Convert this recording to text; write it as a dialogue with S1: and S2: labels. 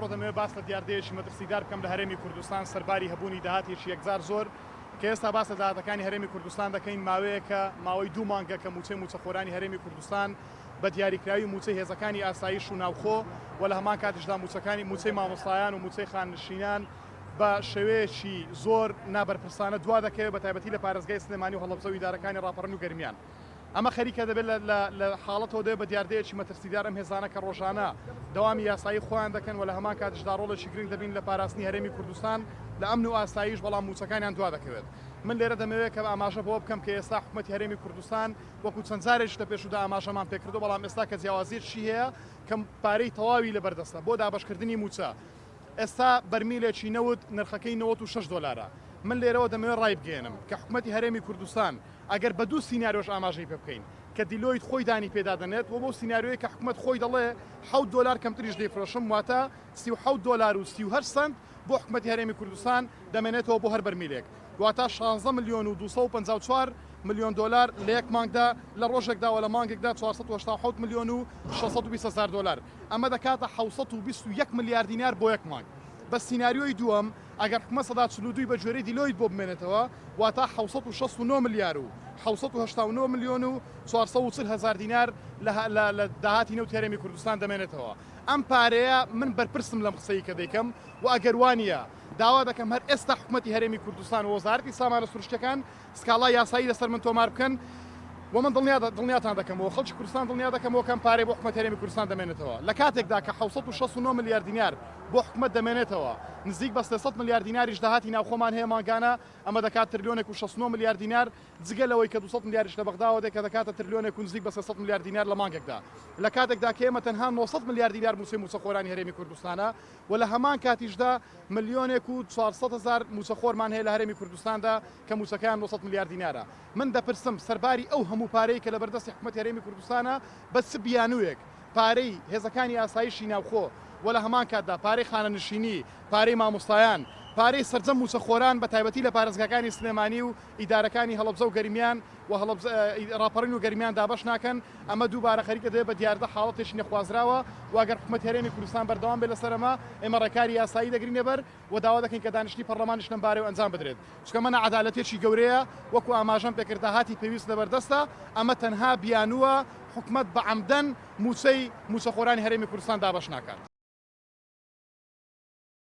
S1: ئەمڕۆ دەمەوێت باس لە دیاردەیەکی مەترسیدار بکەم لە هەرێمی کوردستان سەرباری هەبوونی داهاتێکی یەکجار زۆر کە ئێستا باس لە داهاتەکانی هەرێمی کوردستان دەکەین ماوەیە کە ماوەی 2 مانگە کە موچەی موچەخۆرانی هەرێمی کوردستان بە دیاریکراوی موچەی هێزەکانی ئاسایش و ناوخۆ و لە هەمان کاتیشدا موچەکانی موچەی مامۆستایان و موچەی خاننشینان بە شێوەیەکی زۆر نابەرپرسانە دوا دەکەوێت بە تایبەتی لە پارێزگای سلێمانی و هەڵەبجە و ئیدارەکانی ڕاپەڕن و گەرمیان. ئەمە خەریکە دەبێت لە حاڵەتەوە دەبێت بە دیاردەیەکی مەترسیدار ئەم هێزانە کە ڕۆژانە دەوامی یاسایی خۆیان دەکەن و لە هەمان کاتیشدا ڕۆڵێکی گرنگ دەبین لە پاراستنی هەرێمی کوردستان لە ئەمن و ئاسایش بەڵام موچەکانیان دوا دەکەوێت. من لێرە دەمەوێت کە ئاماژە بۆ بکەم کە ئێستا حکوومەتی هەرێمی کوردستان وەکو چەند جارێک لە پێشودا ئاماژەمان پێکردو بەڵام ئێستا کە جیاوازیەکی هەیە کە پارەی تەواوی لەبەردەستە بۆ دابەشکردنی موچە. ئێستا بەرمیلێکی نەوت نرخەکەی 96 دلارە. من لێرەوە دەمەوێت ڕای بگەێنم کە حکوومەتی هەرێمی کوردستان ئەگەر بە دوو سیناریۆش ئاماژەی پێ بکەین کە دیلۆیت خۆی دانی پێدا دەنێت و بۆ سیناریۆی کە حکوومەت خۆی دەڵێ 7 دلار کەمتریش دەیفرۆشم واتە 37 دلار و 38 سنت بۆ حکوومەتی هەرێمی کوردستان دەمێنێتەوە بۆ هەر بەرمیلێک واتە 16 ملیۆن و 254 ملیۆن دلار لە یەک مانگدا لە ڕۆژێکدا و لە مانگێکدا 487 ملیۆن و 620 هزار دلار ئەمە دەکاتە 721 میلیارد دینار بۆ یەک مانگ. بە سیناریۆی دووەم ئەگەر حکومەت سەدا 42 بە گوێرەی دیلۆیت بۆ بمێنێتەوە واتە 769 میلیار و 789 ملیۆن و 440 هزار دینار لە داهاتی نەوت هەرێمی کوردستان دەمێنێتەوە. ئەم پارەیە من بەرپرسم لەم قسەی کە دەیکەم و ئەگەر وانە داوا دەکەم هەر ئێستا حکوومەتی هەرێمی کوردستان و وەزارەتی سامانە سروشتەکان سکاڵای یاسایی لەسەر من تۆمار بکەن و من دڵنیاتان دەکەمەوە خەڵکی کوردستان دڵنیا دەکەمەوە کەم پارەی بۆ حکوومەت هەرێمی کوردستان دەمێنێتەوە لە کاتێکدا کە 769 میلیارد دینار بۆ حکوومەت دەمێنێتەوە نزیک بە 300 میلیارد دیناریش داهاتی ناوخۆمان هەیە ماگانە ئەمە دەکات تریلیۆنێک و 69 میلیارد دینار جگەلەوەی کە 200 میلیاردش لە بەغداوە دێت کە دەکاتە تریلیۆنێک و نزیک بە 300 میلیارد دینار لە مانگێکدا لە کاتێکدا کە ئێمە تەنها 900 میلیارد دینار موچەی موچەخۆرانی هەرێمی کوردستانە و لە هەمان کاتیشدا ملیۆنێک و 400 هزار موچەخۆرمان هەیە لە هەرێمی کوردستاندا کە موچەکەیان 900 میلیارد دینارە. من دەپرسم سەرباری ئەو هەموو پارەی کە لە بەردەستی حکوومەتی هەرێمی کوردستانە بە بیانوویەک پارەی هێزەکانی ئاسایشی ناوخۆ و لە هەمان کاتدا پارەی خانەنشینی پارەی مامۆستایان پارەی سەرجەم موچەخۆران بە تایبەتی لە پارێزگاکانی سلێمانی و ئیدارەکانی هەڵەبجە و گەرمیان و ڕاپەڕین و گەرمیان دابەش ناکەن ئەمە دووبارە خەریکە دەبێت بە دیاردە حاڵەتێکی نەخوازراوە و ئەگەر حکوومەتی هەرێمی کوردستان بەردەوام بێت لەسەرەمە ئێمە ڕێکاری یاسایی دەگرینە بەر و داوا دەکەین کە دانیشتنی پەرلەمانیش لەم بارەوە ئەنجام بدرێت چونکە ئەمە نەعەدالەتێکی گەورەیە وەکو ئاماژەم پێکرد داهاتی پێویست لەبەردەستە ئەمە تەنها بیانووە حکوومەت بە عەمدەن موچەی موچەخۆرانی هەرێمی کوردستان دابەش ناکات.